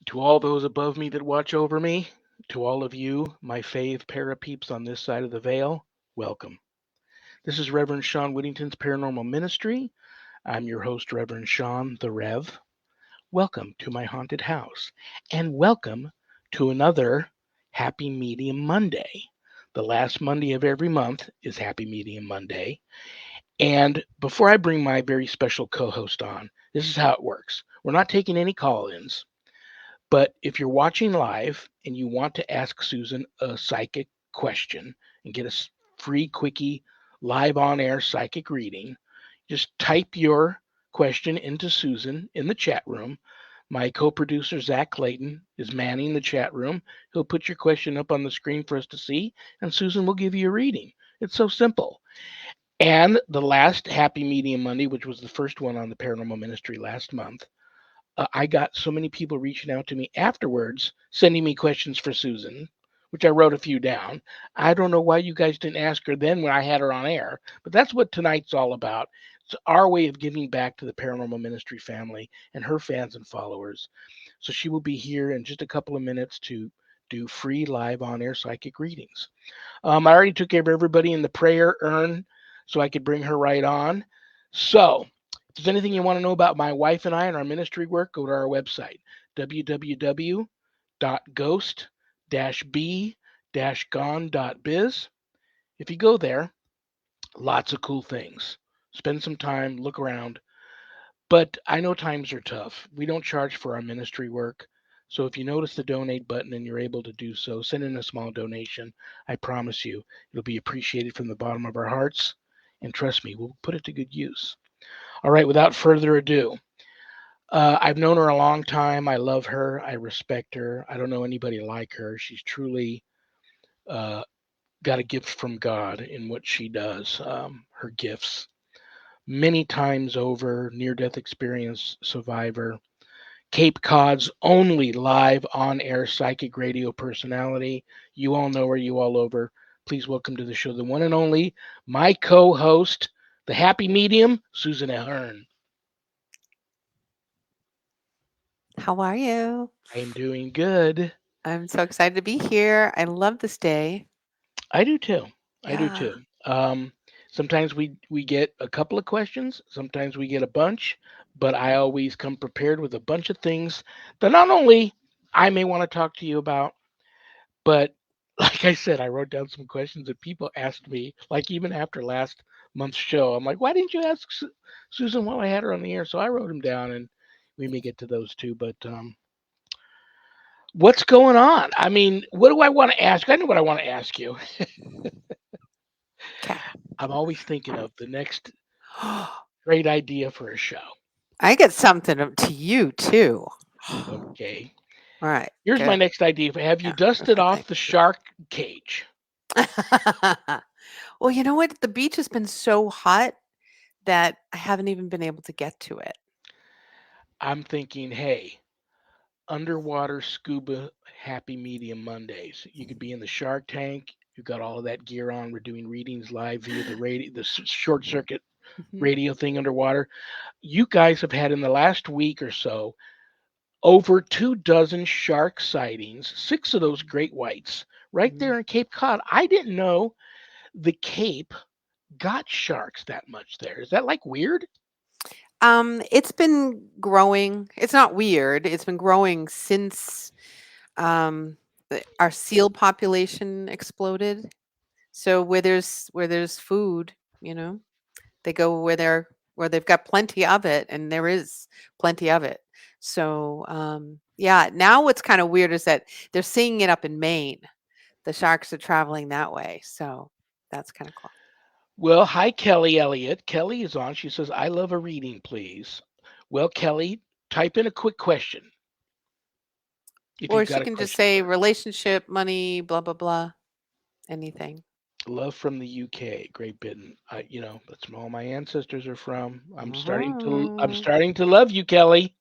To all those above me that watch over me, to all of you, my fave parapeeps on this side of the veil, welcome. This is Reverend Sean Whittington's Paranormal Ministry. I'm your host, Reverend Sean the Rev. Welcome to my haunted house, and welcome to another Happy Medium Monday. The last Monday of every month is Happy Medium Monday. And before I bring my very special co host on, this is how it works. We're not taking any call ins. But if you're watching live and you want to ask Susan a psychic question and get a free quickie live on air psychic reading, just type your question into Susan in the chat room. My co producer, Zach Clayton, is manning the chat room. He'll put your question up on the screen for us to see, and Susan will give you a reading. It's so simple. And the last Happy Medium Monday, which was the first one on the Paranormal Ministry last month, I got so many people reaching out to me afterwards, sending me questions for Susan, which I wrote a few down. I don't know why you guys didn't ask her then when I had her on air, but that's what tonight's all about. It's our way of giving back to the Paranormal Ministry family and her fans and followers. So she will be here in just a couple of minutes to do free live on air psychic readings. I already took care of everybody in the prayer urn so I could bring her right on. So, if there's anything you want to know about my wife and I and our ministry work, go to our website, www.ghost-b-gone.biz. If you go there, lots of cool things. Spend some time, look around. But I know times are tough. We don't charge for our ministry work. So if you notice the donate button and you're able to do so, send in a small donation. I promise you, it'll be appreciated from the bottom of our hearts. And trust me, we'll put it to good use. All right, without further ado, I've known her a long time. I love her. I respect her. I don't know anybody like her. She's truly uh, got a gift from God in what she does, her gifts. Many times over, near death experience survivor, Cape Cod's only live on air psychic radio personality. You all know her, you all over. Please welcome to the show the one and only, my co host, the happy medium, Susan AHEARN. How are you? I am doing good. I'm so excited to be here. I love this day. I do too. I do Yeah. too. Um, Sometimes we get a couple of questions, sometimes we get a bunch, but I always come prepared with a bunch of things that not only I may want to talk to you about, but like I said, I wrote down some questions that people asked me, like even after last month's show. I'm like, why didn't you ask Susan while I had her on the air? So I wrote them down, and we may get to those too. But what's going on? I mean, what do I want to ask? I know what I want to ask you. Okay. I'm always thinking of the next great idea for a show. I get something to you too. Okay. All right. Here's my Good. next idea. Have you Yeah. Where's dusted my off thing? the shark cage? Well, you know what? The beach has been so hot that I haven't even been able to get to it. I'm thinking, hey, underwater scuba happy medium Mondays. You could be in the shark tank. You've got all of that gear on. We're doing readings live via the radio, the short circuit Mhm. radio thing underwater. You guys have had in the last week or so over 2 dozen shark sightings, six of those great whites, right Mhm. there in Cape Cod. I didn't know the Cape got sharks that much there. Is that like weird? It's been growing. It's not weird. It's been growing since our seal population exploded. So where there's food, you know, they go where they've got plenty of it, and there is plenty of it. So yeah, now what's kind of weird is that they're seeing it up in Maine. The sharks are traveling that way, so that's kind of cool. Well, hi, Kelly Elliott. Kelly is on. She says, I love a reading, please. Well, Kelly, type in a quick question if Or you've she got a can just question say for her. relationship, money, blah blah blah, anything. Love from the UK, Great Britain. That's where all my ancestors are from. I'm Mhm. starting to love you, Kelly.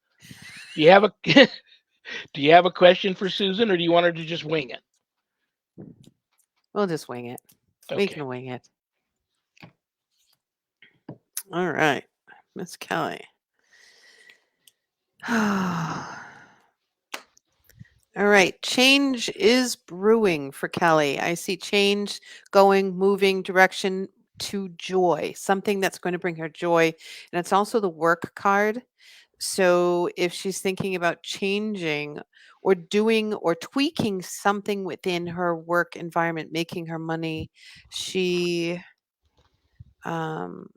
Do you have a do you have a question for Susan, or do you want her to just wing it? We'll just wing it. We Okay. can wing it. All right, Miss Kelly. All right. Change is brewing for Kelly. I see change going, moving direction to joy, something that's going to bring her joy. And it's also the work card. So if she's thinking about changing or doing or tweaking something within her work environment, making her money, she um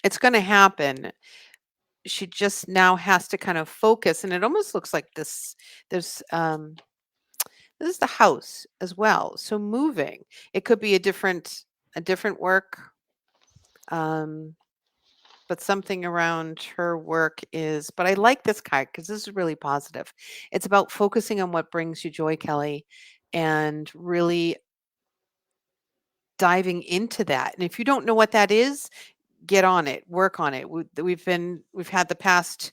it's going to happen. She just now has to kind of focus, and it almost looks like there's this is the house as well. So moving, it could be a different work, um, but something around her work is. But I like this card because this is really positive. It's about focusing on what brings you joy, Kelly, and really diving into that. And if you don't know what that is, get on it, work on it. We've had the past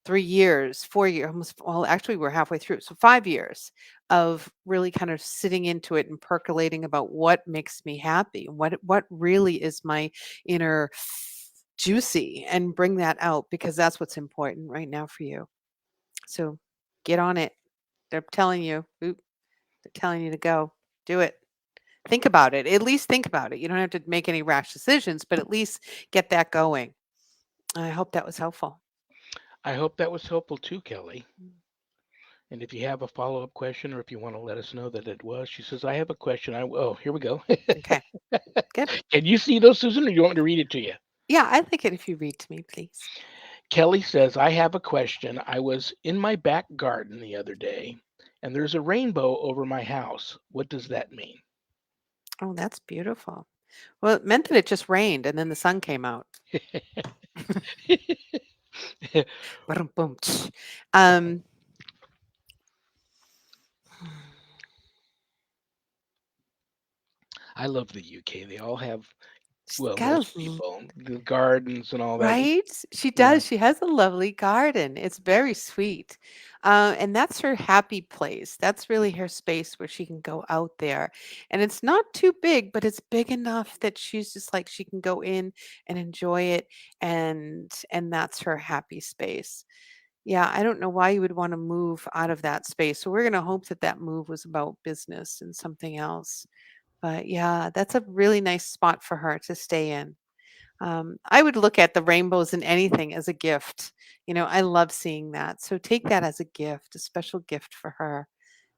3 years, 4 years, almost, well, actually, we're halfway through. So 5 years of really kind of sitting into it and percolating about what makes me happy, what really is my inner juicy, and bring that out because that's what's important right now for you. So get on it. They're telling you, they're telling you to go do it. Think about it. At least think about it. You don't have to make any rash decisions, but at least get that going. I hope that was helpful. I hope that was helpful too, Kelly. And if you have a follow-up question or if you want to let us know that it was, she says, I have a question. Oh, here we go. Okay, good. Can you see those, Susan, or do you want me to read it to you? Yeah, I'd like it if you read to me, please. Kelly says, I have a question. I was in my back garden the other day, and there's a rainbow over my house. What does that mean? Oh, that's beautiful. Well, it meant that it just rained and then the sun came out. Brum, boom, tsh. Um, I love the UK. They all have, she's well, got most a people, the gardens and all that. right? She Yeah, does. She has a lovely garden. It's very sweet. And that's her happy place. That's really her space where she can go out there. And it's not too big, but it's big enough that she's just like she can go in and enjoy it, and that's her happy space. Yeah, I don't know why you would want to move out of that space. So we're going to hope that that move was about business and something else. But yeah, that's a really nice spot for her to stay in. I would look at the rainbows in anything as a gift. I love seeing that. So take that as a gift, a special gift for her,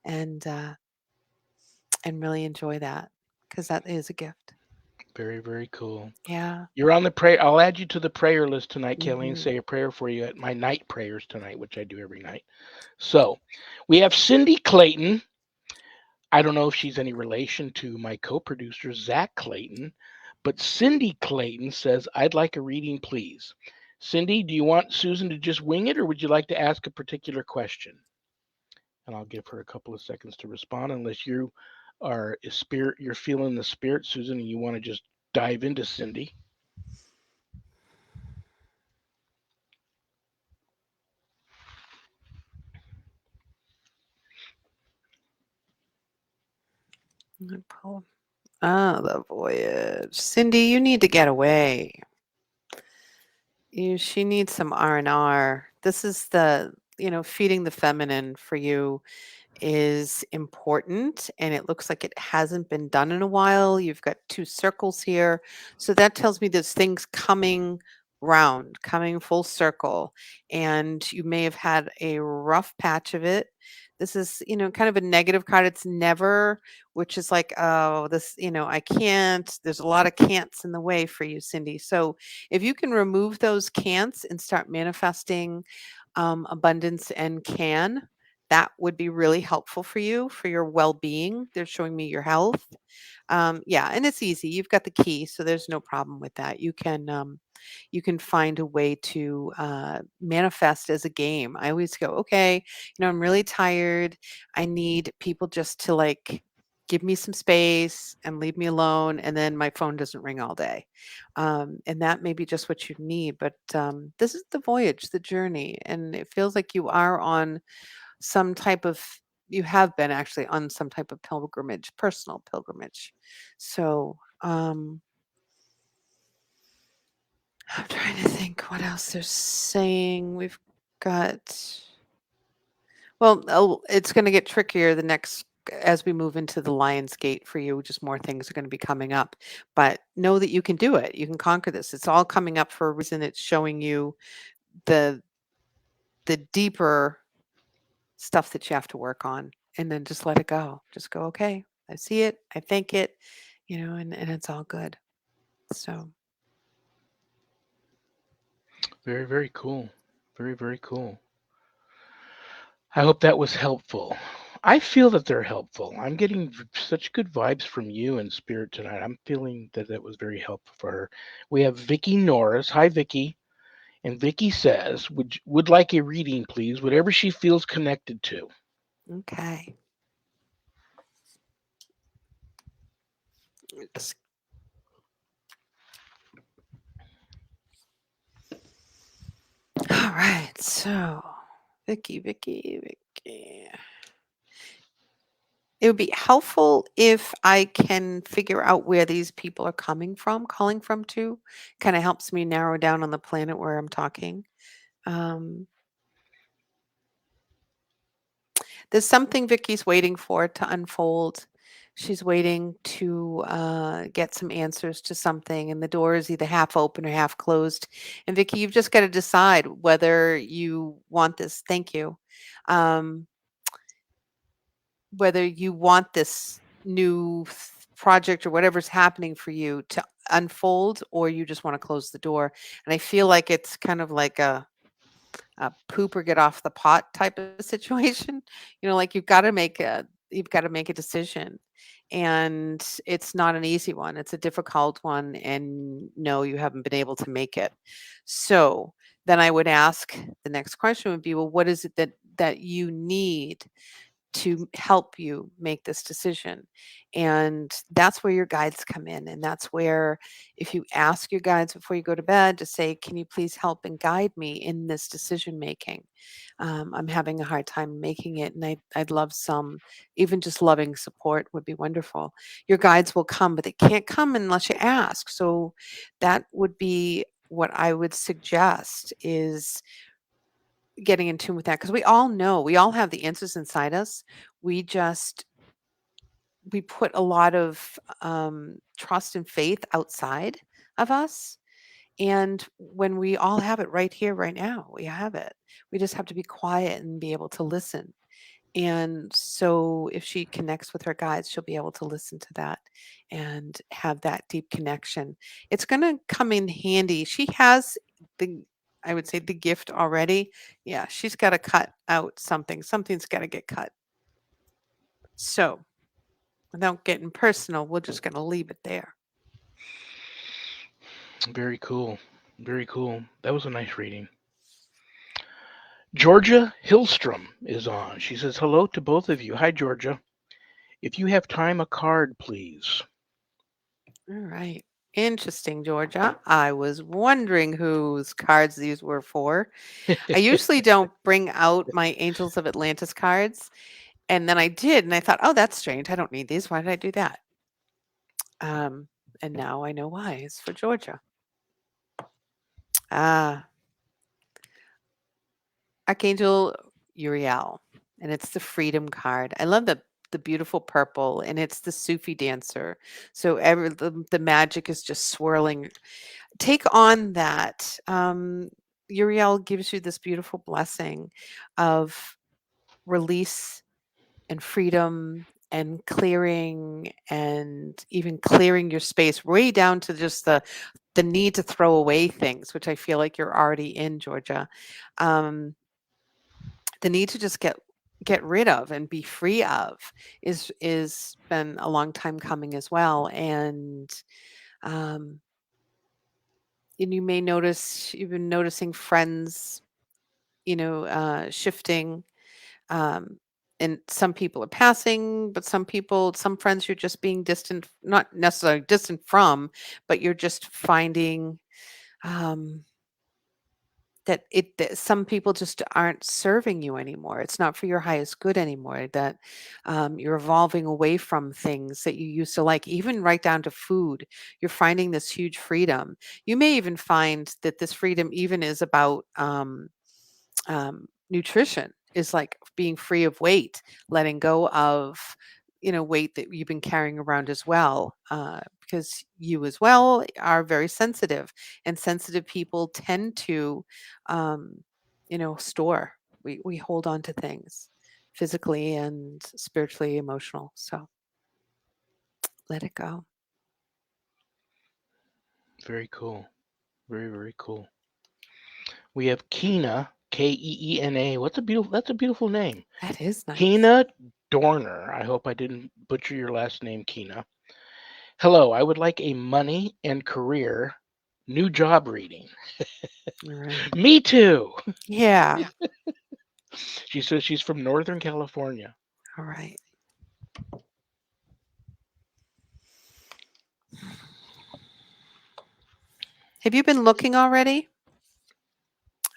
and really enjoy that because that is a gift. very, very cool. Yeah. You're on the prayer. I'll add you to the prayer list tonight, Kelly, and Hmm. say a prayer for you at my night prayers tonight, which I do every night. So we have Cindy Clayton. I don't know if she's any relation to my co-producer, Zach Clayton, but Cindy Clayton says, I'd like a reading, please. Cindy, do you want Susan to just wing it, or would you like to ask a particular question? And I'll give her a couple of seconds to respond, unless you are a spirit, you're feeling the spirit, Susan, and you want to just dive into Cindy. Pull. Ah, the voyage. Cindy, you need to get away. She needs some R&R. This is feeding the feminine for you is important, and it looks like it hasn't been done in a while. You've got two circles here. So that tells me there's things coming round, coming full circle, and you may have had a rough patch of it. This is, kind of a negative card. It's never, which is like, oh, this, I can't. There's a lot of can'ts in the way for you, Cindy. So if you can remove those can'ts and start manifesting abundance and that would be really helpful for you for your well-being. They're showing me your health. Yeah, and it's easy. You've got the key, so there's no problem with that. You can find a way to manifest as a game. I always go, okay, I'm really tired. I need people just to like give me some space and leave me alone, and then my phone doesn't ring all day. And that may be just what you need. But this is the voyage, the journey, and it feels like you are on some type of you have been actually on some type of pilgrimage, personal pilgrimage. So, I'm trying to think what else they're saying. We've got Well, it's going to get trickier the next as we move into the Lion's Gate for you. Just more things are going to be coming up, but know that you can do it. You can conquer this. It's all coming up for a reason. It's showing you the the deeper stuff that you have to work on, and then just let it go. Just go, okay, I see it, I think it, and it's all good. So, Very, very cool. Very, very cool. I hope that was helpful. I feel that they're helpful. I'm getting such good vibes from you and Spirit tonight. I'm feeling that that was very helpful for her. We have Vicky Norris. Hi, Vicky. And Vicky says, would like a reading, please, whatever she feels connected to. okay. Just- All right. So, Vicky. It would be helpful if I can figure out where these people are coming from, calling from too. Kind of helps me narrow down on the planet where I'm talking. Um, there's something Vicky's waiting for to unfold. She's waiting to get some answers to something, and the door is either half open or half closed. And Vicky, you've just got to decide whether you want this. Thank you. Um, whether you want this new project or whatever's happening for you to unfold, or you just want to close the door. And I feel like it's kind of like a poop or get off the pot type of situation. Like you've got to make a decision. And it's not an easy one. It's a difficult one. And no, you haven't been able to make it. So then I would ask, the next question would be, well, what is it that you need to help you make this decision? And that's where your guides come in. And that's where, if you ask your guides before you go to bed to say, can you please help and guide me in this decision making? I'm having a hard time making it. And I'd love some, even just loving support would be wonderful. Your guides will come, but they can't come unless you ask. So that would be what I would suggest, is getting in tune with that, because we all know, we all have the answers inside us. We just we put a lot of trust and faith outside of us, and when we all have it right here right now, we have it. We just have to be quiet and be able to listen. And so if she connects with her guides, she'll be able to listen to that and have that deep connection. It's going to come in handy. She has the, I would say, the gift already. Yeah, she's got to cut out something. Something's got to get cut. So without getting personal, we're just going to leave it there. Very cool. Very cool. That was a nice reading. Georgia Hillstrom is on. She says, hello to both of you. Hi, Georgia. If you have time, a card, please. All right. Interesting, Georgia. I was wondering whose cards these were for. I usually don't bring out my Angels of Atlantis cards. And then I did, and I thought, oh, that's strange. I don't need these. Why did I do that? Um, and now I know why. It's for Georgia. Ah, Archangel Uriel, and it's the Freedom card. I love the beautiful purple, and it's the Sufi dancer. So the magic is just swirling. Take on that. Uriel gives you this beautiful blessing of release and freedom and clearing, and even clearing your space way down to just the need to throw away things, which I feel like you're already in, Georgia. Um, the need to just get rid of and be free of is been a long time coming as well. Um, and you may notice, you've been noticing friends, shifting. Um, and some people are passing, but some friends, you're just being distant, not necessarily distant from, but you're just finding um, that some people just aren't serving you anymore. It's not for your highest good anymore. That you're evolving away from things that you used to like, even right down to food. You're finding this huge freedom. You may even find that this freedom even is about nutrition. is like being free of weight, letting go of, weight that you've been carrying around as well. Because you as well are very sensitive, and sensitive people tend to, um, store. We hold on to things physically and spiritually, emotional. So let it go. Very cool. Very, very cool. We have Keena, Keena. What's a beautiful? That's a beautiful name. That is nice. Keena Dorner. I hope I didn't butcher your last name, Keena. Hello, I would like a money and career new job reading. All right. Me too. Yeah. She says she's from Northern California. All right. Have you been looking already?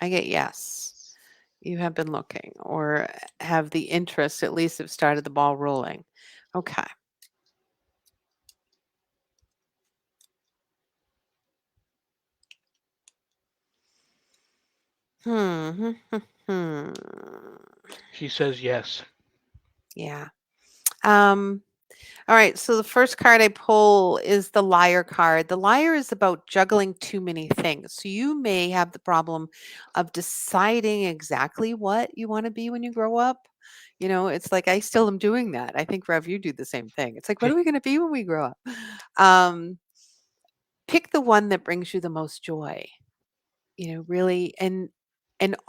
I get yes. You have been looking or have the interest, at least have started the ball rolling. Okay. Hmm. She says yes. Yeah. Um, all right. So the first card I pull is the liar card. The liar is about juggling too many things. So you may have the problem of deciding exactly what you want to be when you grow up. It's like I still am doing that. I think Rev, you do the same thing. It's like, what are we going to be when we grow up? Um, Pick the one that brings you the most joy. Really, and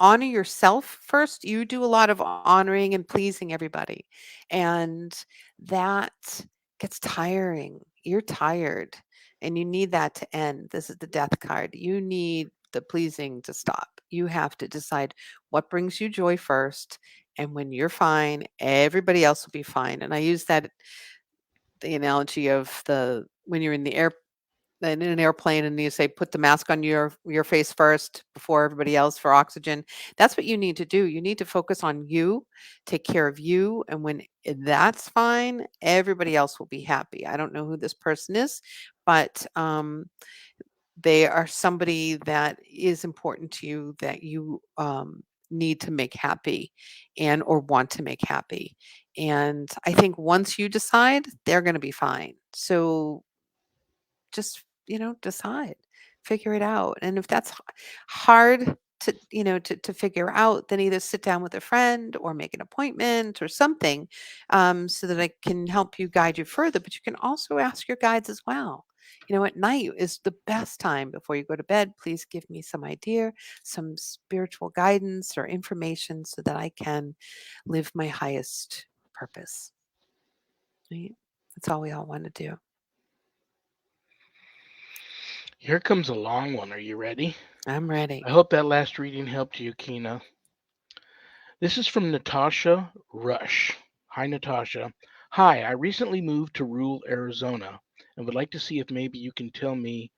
honor yourself first. You do a lot of honoring and pleasing everybody, and that gets tiring. You're tired, and you need that to end. This is the death card. You need the pleasing to stop. You have to decide what brings you joy first, and when you're fine, everybody else will be fine. And I use that, the analogy of the when you're in the air in an airplane and you say put the mask on your face first before everybody else for oxygen. That's what you need to do. You need to focus on you, take care of you, and when that's fine, everybody else will be happy. I don't know who this person is, but they are somebody that is important to you, that you need to make happy and or want to make happy. And I think once you decide, they're going to be fine. So just, decide, figure it out. And if that's hard to, to figure out, then either sit down with a friend or make an appointment or something, so that I can help you guide you further. But you can also ask your guides as well. At night is the best time before you go to bed. Please give me some idea, some spiritual guidance or information so that I can live my highest purpose. Right? That's all we all want to do. Here comes a long one. Are you ready? I'm ready. I hope that last reading helped you, Keena. This is from Natasha Rush. Hi, Natasha. Hi, I recently moved to rural Arizona and would like to see if maybe you can tell me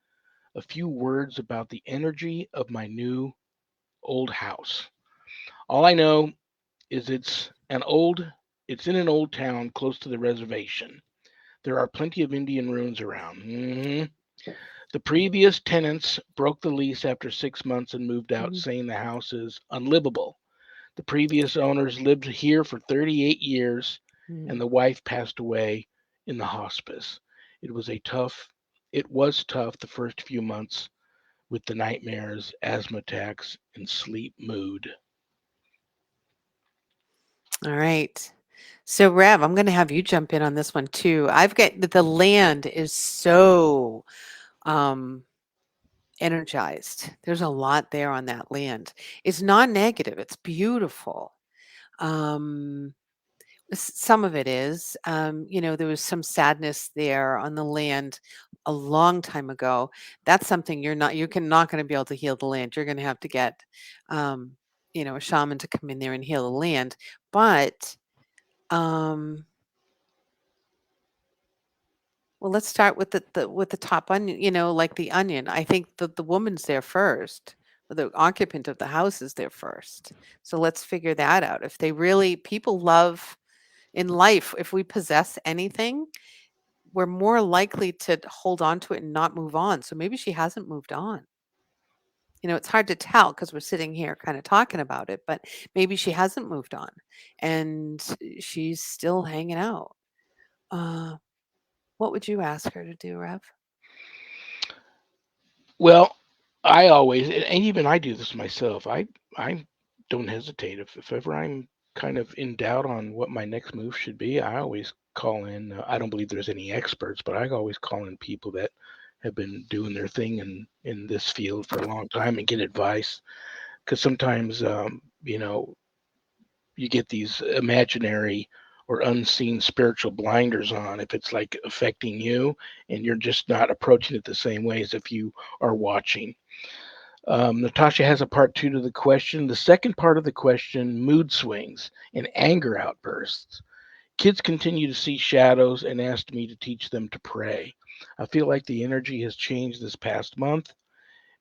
a few words about the energy of my new old house. All I know is it's in an old town close to the reservation. There are plenty of Indian ruins around. The previous tenants broke the lease after 6 months and moved out, Mhm. saying the house is unlivable. The previous owners lived here for 38 years, and Mm. the wife passed away in the hospice. It was tough the first few months with the nightmares, asthma attacks, and sleep mood. All right. So, Rev, I'm going to have you jump in on this one too. I've got the land is so um, energized. There's a lot there on that land. It's non-negative. It's beautiful. Um, some of it is. There was some sadness there on the land a long time ago. That's something not going to be able to heal the land. You're going to have to get, um, a shaman to come in there and heal the land. But Um, well, let's start with the top onion, like the onion. I think that the woman's there first. The occupant of the house is there first. So let's figure that out. If they really people love in life, if we possess anything, we're more likely to hold on to it and not move on. So maybe she hasn't moved on. It's hard to tell because we're sitting here kind of talking about it, but maybe she hasn't moved on and she's still hanging out. Uh, what would you ask her to do, Rev? Well, I always, and even I do this myself. I don't hesitate if ever I'm kind of in doubt on what my next move should be. I always call in. I don't believe there's any experts, but I always call in people that have been doing their thing in this field for a long time and get advice. Because sometimes, you get these imaginary or unseen spiritual blinders on if it's like affecting you and you're just not approaching it the same way as if you are watching. Natasha has a part two to the question. The second part of the question: mood swings and anger outbursts. Kids continue to see shadows and asked me to teach them to pray. I feel like the energy has changed this past month.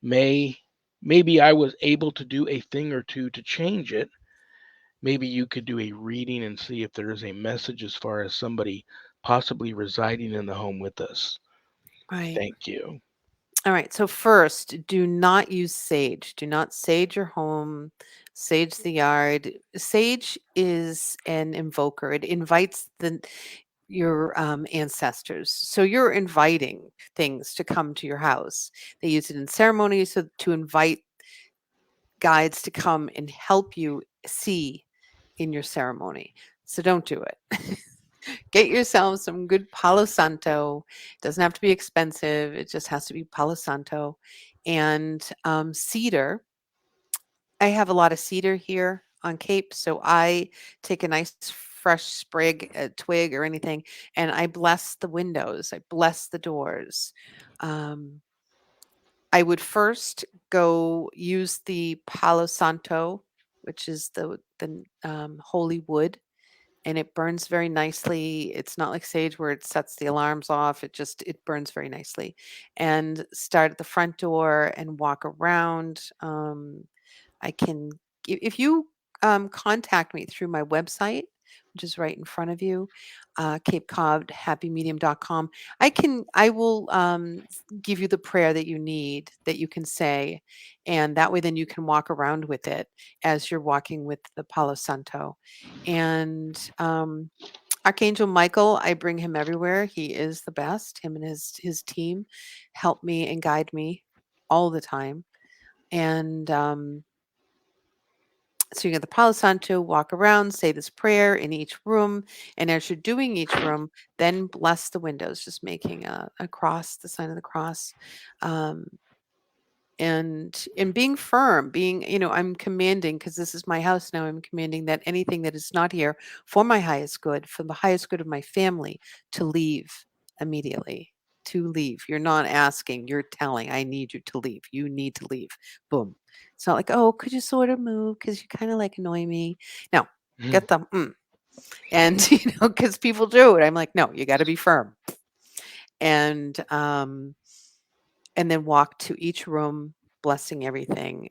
May Maybe I was able to do a thing or two to change it. Maybe you could do a reading and see if there is a message as far as somebody possibly residing in the home with us. Right. Thank you. All right. So first, do not use sage. Do not sage your home, sage the yard. Sage is an invoker. It invites your ancestors. So you're inviting things to come to your house. They use it in ceremonies so to invite guides to come and help you see in your ceremony. So don't do it. Get yourself some good Palo Santo. It doesn't have to be expensive. It just has to be Palo Santo and cedar. I have a lot of cedar here on Cape, so I take a nice fresh sprig, a twig, or anything, and I bless the windows. I bless the doors. Um, I would first go use the Palo Santo, which is the holy wood, and it burns very nicely. It's not like sage where it sets the alarms off. It burns very nicely. And start at the front door and walk around. I can if you contact me through my website, which is right in front of you, Cape Cod happymedium.com. I will give you the prayer that you need that you can say, and that way then you can walk around with it as you're walking with the Palo Santo. And Archangel Michael, I bring him everywhere. He is the best. Him and his team help me and guide me all the time. And so you get the Palo Santo, walk around, say this prayer in each room, and as you're doing each room, then bless the windows, just making a cross, the sign of the cross, um, and being firm, I'm commanding because this is my house now. I'm commanding that anything that is not here for my highest good, for the highest good of my family, to leave immediately. To leave. You're not asking, you're telling, I need you to leave. You need to leave. Boom. It's not like, oh, could you sort of move because you kind of like annoy me. No, Mhm. get them. And, because people do it. I'm like, no, you got to be firm. And, and then walk to each room, blessing everything.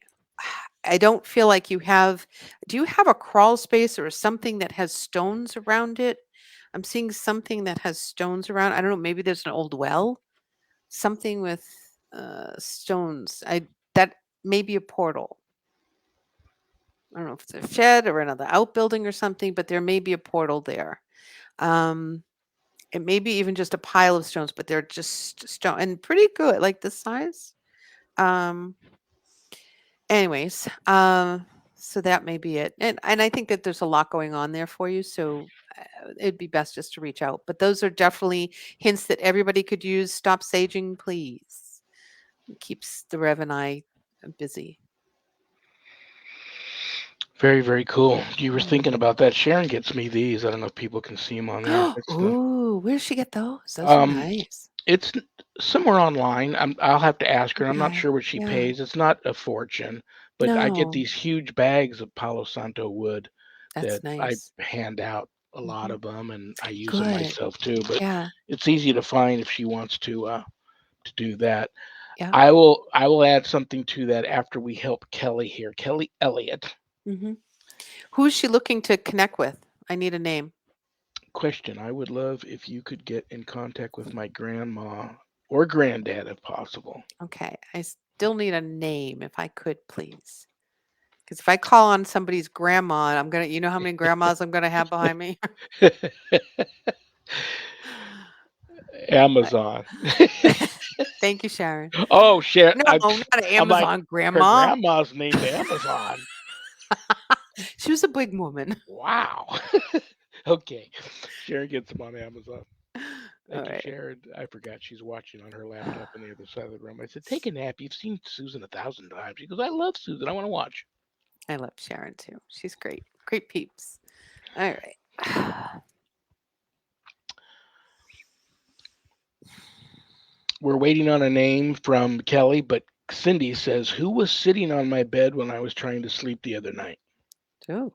I don't feel like you have do you have a crawl space or something that has stones around it? I'm seeing something that has stones around. I don't know, maybe there's an old well, something with stones. I that may be a portal. I don't know if it's a shed or another outbuilding or something, but there may be a portal there. Um, it may be even just a pile of stones, but they're just stone and pretty good, like the size. Um, Anyways, so that may be it, and I think that there's a lot going on there for you, so, it'd be best just to reach out, but those are definitely hints that everybody could use. Stop saging, please. It keeps the Rev and I, busy. Very, very cool. You were thinking Mm. about that. Sharon gets me these. I don't know if people can see them on there. It's the Ooh, where did she get those? Those are um, nice. it's somewhere online. I'll have to ask her. I'm not Okay, sure what she yeah. pays. It's not a fortune, but I get No, these huge bags of Palo Santo wood that's that I nice. hand out a lot Mhm. of them, and I use them Good. myself too. But Yeah, it's easy to find if she wants to do that. yeah. I will add something to that after we help Kelly here. Kelly Elliott. Mhm. Who's she looking to connect with? I need a name. Question: I would love if you could get in contact with my grandma or granddad if possible. Okay, still need a name if I could, please. Because if I call on somebody's grandma, I'm gonna, you know how many grandmas I'm gonna have behind me? Right. Amazon. Thank you, Sharon. Oh shit! No, not an I'm like, Amazon her grandma. grandma's named Amazon. She was a big woman. Wow. Okay, Sharon gets them on Amazon. All Thank you, right. Sharon. I forgot she's watching on her laptop on the other side of the room. I said, "Take a nap. You've seen Susan 1,000 times." She goes, "I love Susan. I want to watch." I love Sharon too. She's great. Great peeps. All right. We're waiting on a name from Kelly, but Cindy says, "Who was sitting on my bed when I was trying to sleep the other night?" Oh,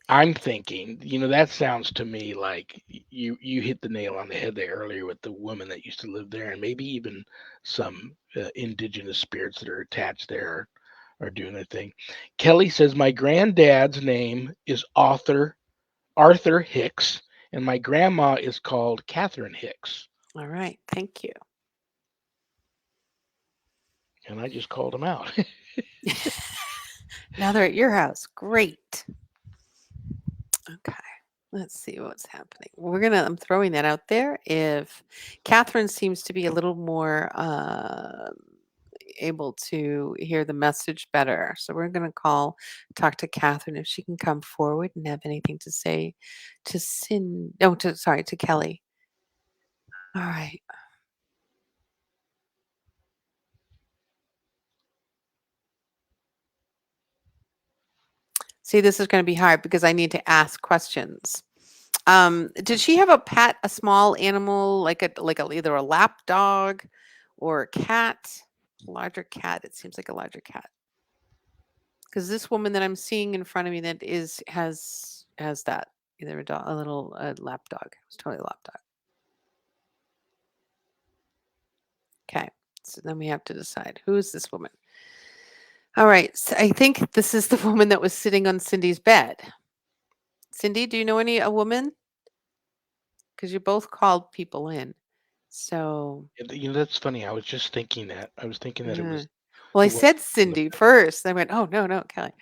I'm thinking, that sounds to me like you hit the nail on the head there earlier with the woman that used to live there, and maybe even some indigenous spirits that are attached there are doing their thing. Kelly says my granddad's name is Arthur Hicks, and my grandma is called Catherine Hicks, all right. Thank you. and I just called them out. Now they're at your house. Great. Okay. Let's see what's happening. I'm throwing that out there. If Catherine seems to be a little more able to hear the message better. So we're going to talk to Catherine if she can come forward and have anything to say to no, sorry, to Kelly. All right. See, this is going to be hard because I need to ask questions. Did she have a pet, a small animal, like either a lap dog or a cat? Larger cat. It seems like a larger cat. Because this woman that I'm seeing in front of me that has that either a little lap dog. It's totally a lap dog. Okay, so then we have to decide who is this woman. All right, so I think this is the woman that was sitting on Cindy's bed. Cindy, do you know a woman? Because you both called people in. So, That's funny. I was just thinking that. I was thinking that it uh, was well, I the woman said on the Cindy first. I went, oh no, no, Kelly.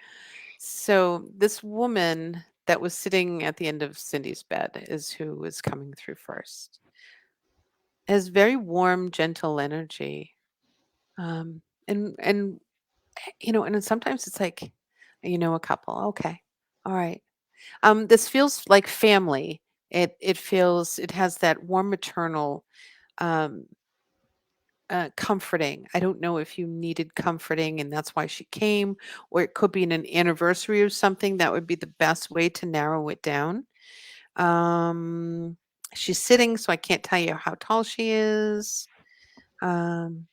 So this woman that was sitting at the end of Cindy's bed is who was coming through first. Has very warm, gentle energy. And and then sometimes it's like, a couple. Okay. All right. This feels like family. It has that warm maternal um comforting. I don't know if you needed comforting and that's why she came, or it could be an anniversary or something. That would be the best way to narrow it down. Um, she's sitting, so I can't tell you how tall she is. Um,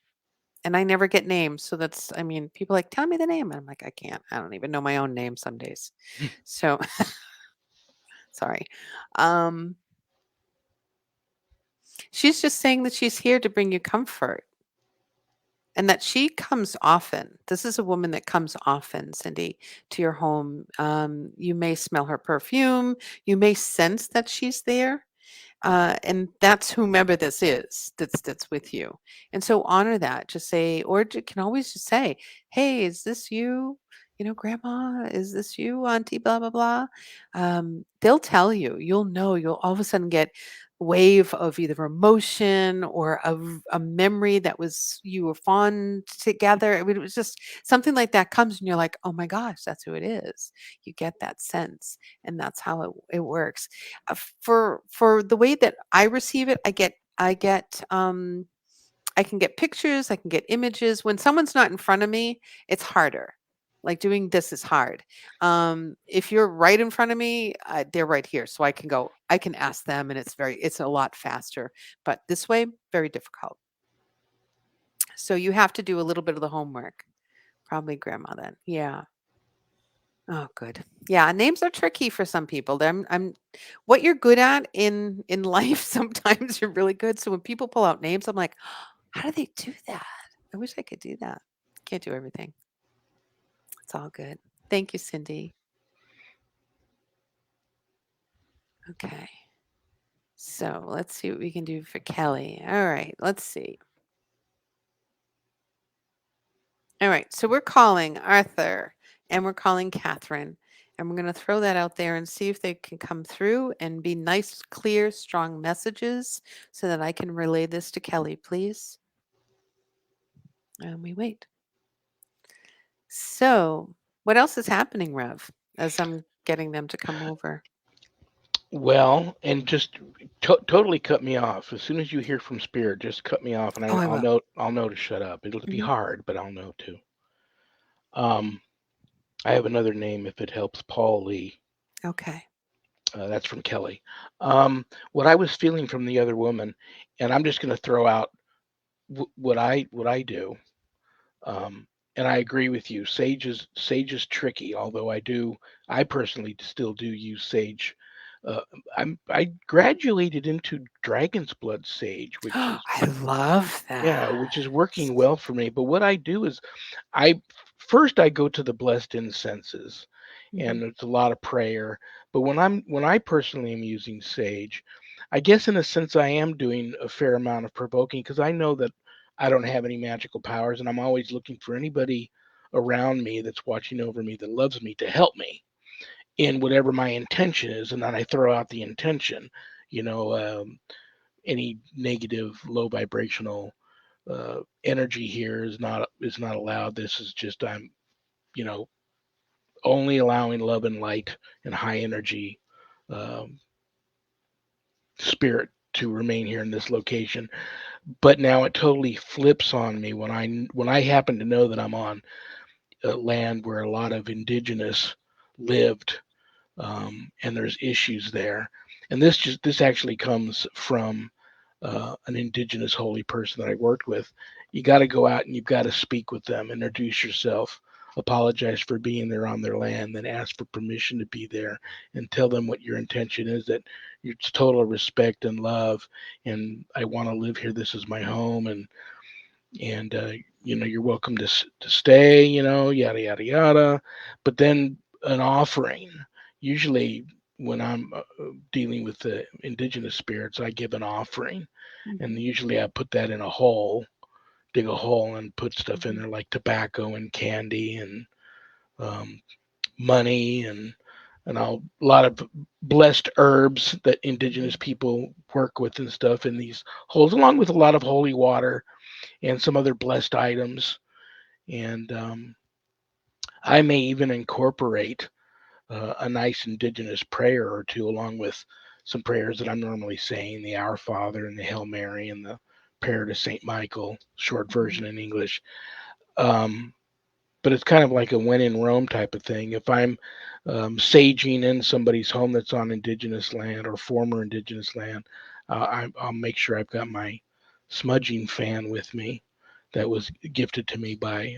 and I never get names, so I mean, people like tell me the name, and I'm like, I can't. I don't even know my own name some days. So sorry. Um, she's just saying that she's here to bring you comfort. And that she comes often. This is a woman that comes often, Cindy, to your home. You may smell her perfume. You may sense that she's there. And that's whomever this is that's with you. And so honor that. Just say, or you can always just say, "Hey, is this you? Grandma, is this you, Auntie? Blah blah blah." They'll tell you. You'll know. You'll all of a sudden get wave of either emotion or a memory that was you were fond together. I mean, it was just something like that comes and you're like, oh my gosh, that's who it is. You get that sense, and that's how it works. For the way that I receive it, I can get pictures, I can get images. When someone's not in front of me, it's harder. Like doing this is hard. If you're right in front of me, they're right here, so I can ask them, and it's a lot faster. But this way, very difficult. So you have to do a little bit of the homework. Probably grandma then. Yeah. Oh, good. Yeah, names are tricky for some people. I'm what you're good at in life, sometimes you're really good. So when people pull out names, I'm like, how do they do that? I wish I could do that. Can't do everything. It's all good. Thank you, Cindy. Okay. So let's see what we can do for Kelly. All right. Let's see. All right. So we're calling Arthur and we're calling Catherine. And we're going to throw that out there and see if they can come through and be nice, clear, strong messages so that I can relay this to Kelly, please. And we wait. So, what else is happening, Rev, as I'm getting them to come over? Well, and just totally cut me off as soon as you hear from Spirit. Just cut me off, and Oh, I I'll will. know. I'll know to shut up. It'll be Mhm. hard, but I'll know to. Um, I have another name if it helps. Paul Lee. Okay. That's from Kelly. Um, what I was feeling from the other woman, and I'm just going to throw out what I do. Um, and I agree with you. Sage is tricky. Although I personally still do use sage. Uh, I graduated into Dragon's Blood sage, I love yeah, that. which is working well for me. But what I do is I first I go to the blessed incenses, Mhm. and it's a lot of prayer. But when I personally am using sage, I guess in a sense I am doing a fair amount of provoking because I know that I don't have any magical powers, and I'm always looking for anybody around me that's watching over me that loves me to help me in whatever my intention is, and then I throw out the intention. You know, any negative, low vibrational energy here is not allowed. This is just I'm you know only allowing love and light and high energy um, spirit to remain here in this location. But now it totally flips on me when I happen to know that I'm on land where a lot of indigenous lived, and there's issues there. And this actually comes from an indigenous holy person that I worked with. You got to go out and you've got to speak with them, introduce yourself, apologize for being there on their land, then ask for permission to be there, and tell them what your intention is. That it's total respect and love, and I want to live here. This is my home, and you're welcome to stay. Yada yada yada. But then an offering. Usually, when I'm dealing with the indigenous spirits, I give an offering, and Mhm. usually I put that in a hole, dig a hole, and put stuff in Mhm. there like tobacco and candy and um, money and a lot of blessed herbs that indigenous Mhm. people work with and stuff in these holes, along with a lot of holy water and some other blessed items. And I may even incorporate a nice indigenous prayer or two along with some prayers that I'm normally saying, the Our Father and the Hail Mary and the prayer to Saint Michael, short Mhm. version in English. Um, but it's kind of like a when in Rome type of thing. If I'm saging in somebody's home that's on indigenous land or former indigenous land, I'll make sure I've got my smudging fan with me that was gifted to me by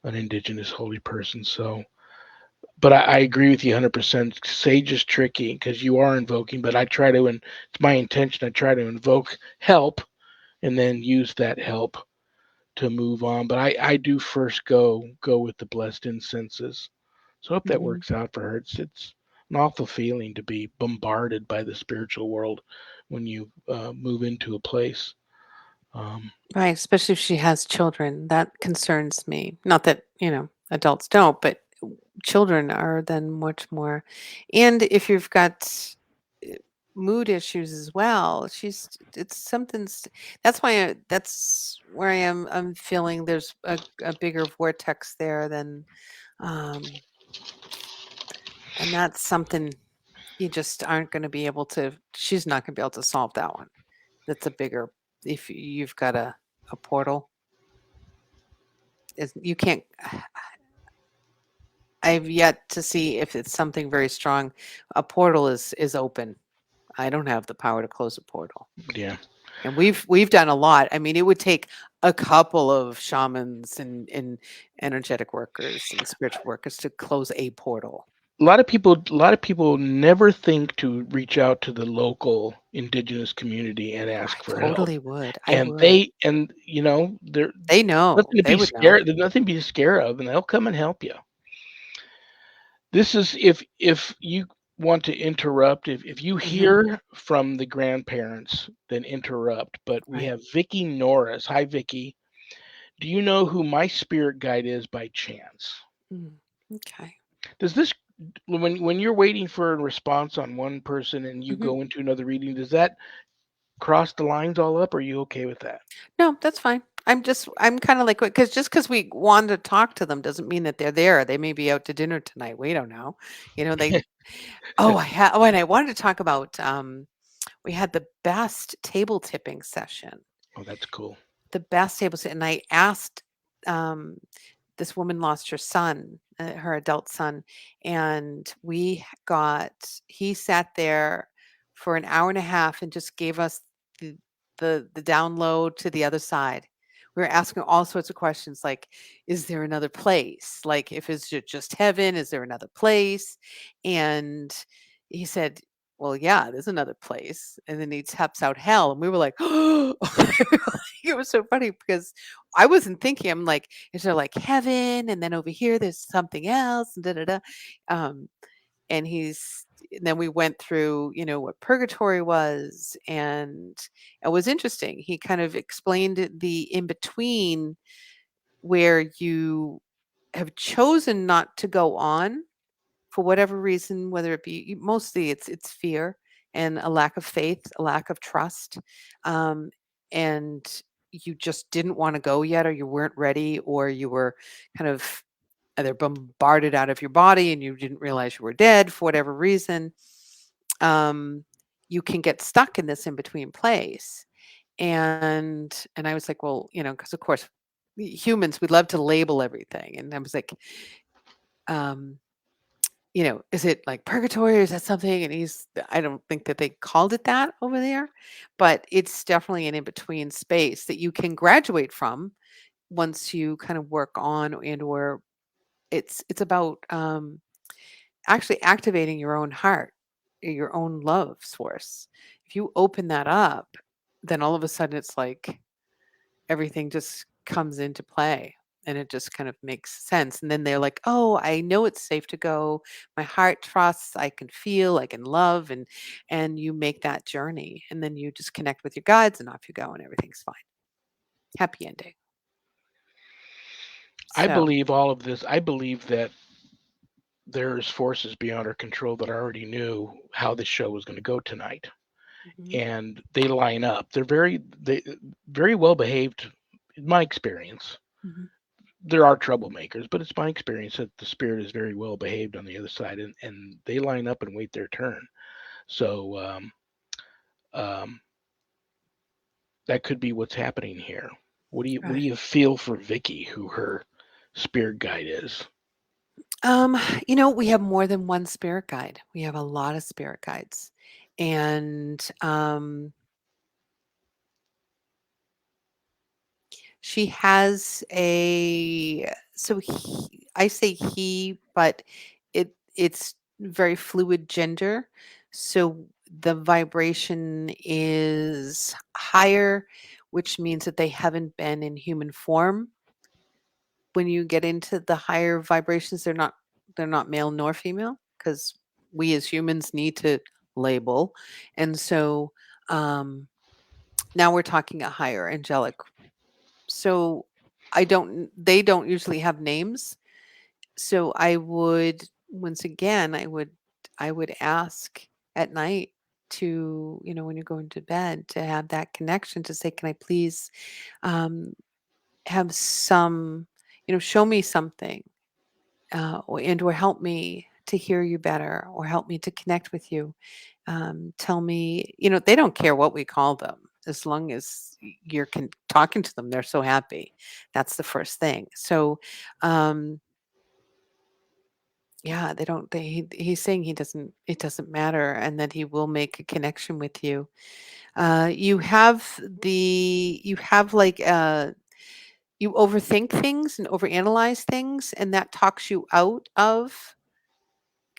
an indigenous holy person. So, but I agree with you 100%. Sage is tricky because you are invoking, but it's my intention. I try to invoke help and then use that help to move on. But I do first go with the blessed incenses. So I hope that Mhm. works out for her. It's an awful feeling to be bombarded by the spiritual world when you move into a place. Um, Right, especially if she has children. That concerns me. Not that, adults don't, but children are then much more. And if you've got uh, mood issues as well, it's something's that's where I'm feeling there's a bigger vortex there than um and that's something you just aren't going to be able to she's not going to be able to solve that one. That's a bigger if you've got a portal is you can't I've yet to see if it's something very strong. A portal is open. I don't have the power to close a portal. yeah, And we've done a lot. I mean, it would take a couple of shamans and energetic workers and spiritual workers to close a portal. a lot of people never think to reach out to the local indigenous community and I ask for help. totally would. I And would. there's They know. nothing to They be would know. scared. There's nothing to be scared of, and they'll come and help you. This is if you want to interrupt, if you Hmm. hear from the grandparents, then interrupt. But we Right. have Vicky Norris. Hi, Vicky. Do you know who my spirit guide is by chance? Mm. Okay. Does this when you're waiting for a response on one person and you Hmm. go into another reading, does that cross the lines all up? Or are you okay with that? No, that's fine. I'm kind of like, because just because we want to talk to them doesn't mean that they're there. They may be out to dinner tonight. We don't know. They, oh, and I wanted to talk about, we had the best table tipping session, Oh, that's cool. the best table, and I asked, um, this woman lost her son, her adult son, and he sat there for an hour and a half and just gave us the the download to the other side. We were asking all sorts of questions like, is there another place? Like, if it's just heaven, is there another place? And he said, well, yeah, there's another place. And then he taps out hell. And we were like, oh, it was so funny because I wasn't thinking, I'm like, is there like heaven? And then over here, there's something else. And da da da. Um, and then we went through, what purgatory was. And it was interesting. He kind of explained the in between where you have chosen not to go on for whatever reason, whether it be mostly it's fear and a lack of faith, a lack of trust, um, and you just didn't want to go yet, or you weren't ready, or you were kind of either bombarded out of your body and you didn't realize you were dead for whatever reason. Um, you can get stuck in this in between place, and I was like, well, because of course humans, we love to label everything, and I was like, um, is it like purgatory or is that something? And I don't think that they called it that over there, but it's definitely an in between space that you can graduate from once you kind of work on, and or it's about actually activating your own heart, your own love source. If you open that up, then all of a sudden it's like everything just comes into play and it just kind of makes sense. And then they're like, oh, I know it's safe to go. My heart trusts, I can feel, I can love, and you make that journey. And then you just connect with your guides and off you go and everything's fine. Happy ending. I So believe all of this. I believe that there's forces beyond our control that already knew how this show was going to go tonight, mhm, and they line up. They very well behaved, in my experience. mhm, There are troublemakers, but it's my experience that the spirit is very well behaved on the other side, and they line up and wait their turn. So um, that could be what's happening here. What do right. you feel for Vicky, who her spirit guide is? Um, we have more than one spirit guide. We have a lot of spirit guides. And she has I say he, but it's very fluid gender. So the vibration is higher, which means that they haven't been in human form. When you get into the higher vibrations, they're not male nor female, because we as humans need to label. And so um now we're talking a higher angelic. So they don't usually have names. So I would, once again, I would ask at night to, when you're going to bed, to have that connection to say, can I please um, have some, show me something, or help me to hear you better, or help me to connect with you. Tell me, they don't care what we call them, as long as you're talking to them, they're so happy. That's the first thing. So, um, yeah, they don't. He's saying it doesn't matter, and that he will make a connection with you. You have like you overthink things and overanalyze things, and that talks you out of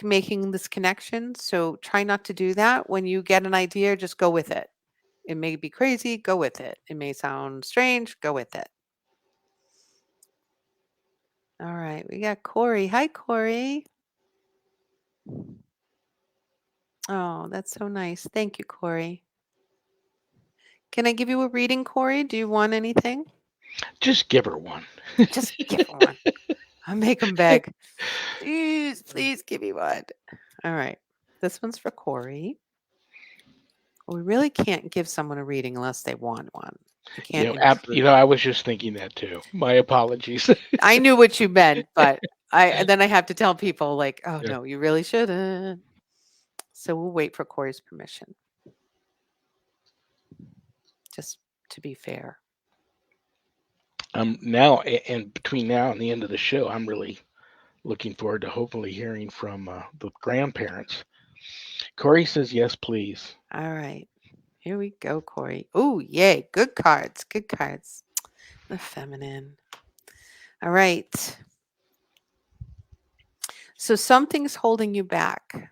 making this connection. So try not to do that. When you get an idea, just go with it. It may be crazy, go with it. It may sound strange, go with it. All right, we got Corey. Hi, Corey. Oh, that's so nice. Thank you, Corey. Can I give you a reading, Corey? Do you want anything? Just give her one. Just give her one. I'll make them beg. Please, please give me one. All right. This one's for Corey. We really can't give someone a reading unless they want one. We can't intrude. I was just thinking that too. My apologies. I knew what you meant, but then I have to tell people like, oh Yeah. no, you really shouldn't. So we'll wait for Corey's permission, just to be fair. Now, and between now and the end of the show, I'm really looking forward to hopefully hearing from the grandparents. Corey says yes, please. All right. Here we go, Corey. Oh, yay. Good cards. Good cards. The feminine. All right. So something's holding you back.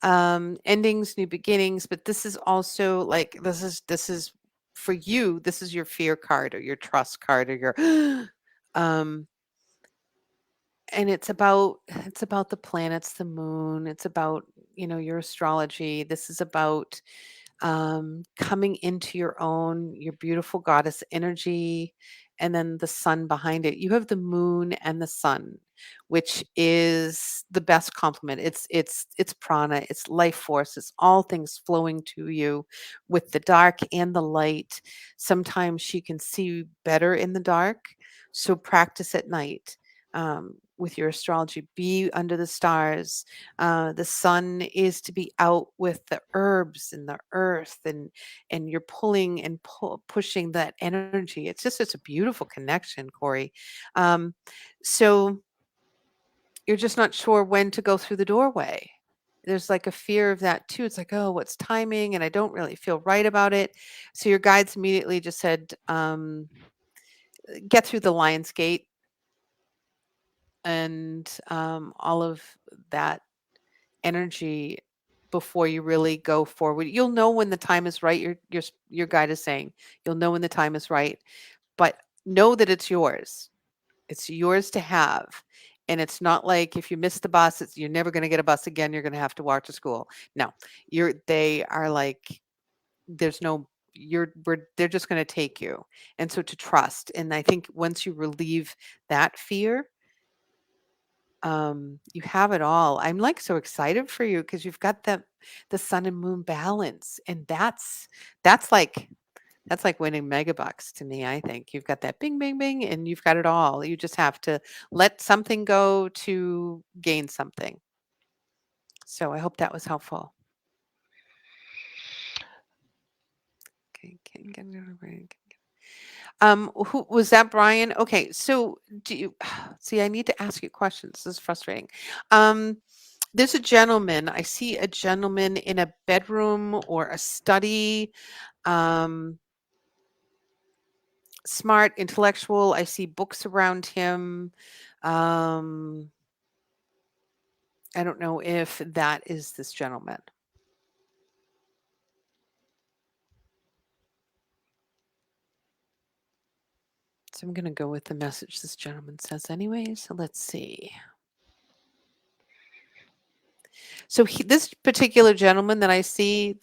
Endings, new beginnings, but this is also like this is for you, this is your fear card or your trust card or your um and it's about the planets, the moon, it's about, your astrology. This is about coming into your own, your beautiful goddess energy, and then the sun behind it. You have the moon and the sun, which is the best complement. It's prana, it's life force, it's all things flowing to you with the dark and the light. Sometimes she can see better in the dark, so practice at night. With your astrology, be under the stars. The sun is to be out with the herbs and the earth, and you're pulling and pushing that energy. It's a beautiful connection, Corey. Um, so you're just not sure when to go through the doorway. There's like a fear of that too. It's like, oh, what's timing? And I don't really feel right about it. So your guides immediately just said, get through the lion's gate and all of that energy before you really go forward. You'll know when the time is right. Your guide is saying you'll know when the time is right, but know that it's yours. It's yours to have. And it's not like if you miss the bus, you're never going to get a bus again. You're going to have to walk to school. No, they are like, there's no, they're just going to take you. And so to trust. And I think once you relieve that fear, you have it all. I'm like so excited for you because you've got the sun and moon balance, and that's like that's like winning megabucks to me. I think you've got that bing bing bing, and you've got it all. You just have to let something go to gain something. So I hope that was helpful. Okay, who was that, Brian? Okay, so do you see? I need to ask you questions. This is frustrating. Um, There's a gentleman. I see a gentleman in a bedroom or a study. Um, Smart, intellectual. I see books around him. Um, I don't know if that is this gentleman. So I'm going to go with the message this gentleman says anyway. So let's see. So this particular gentleman that I see,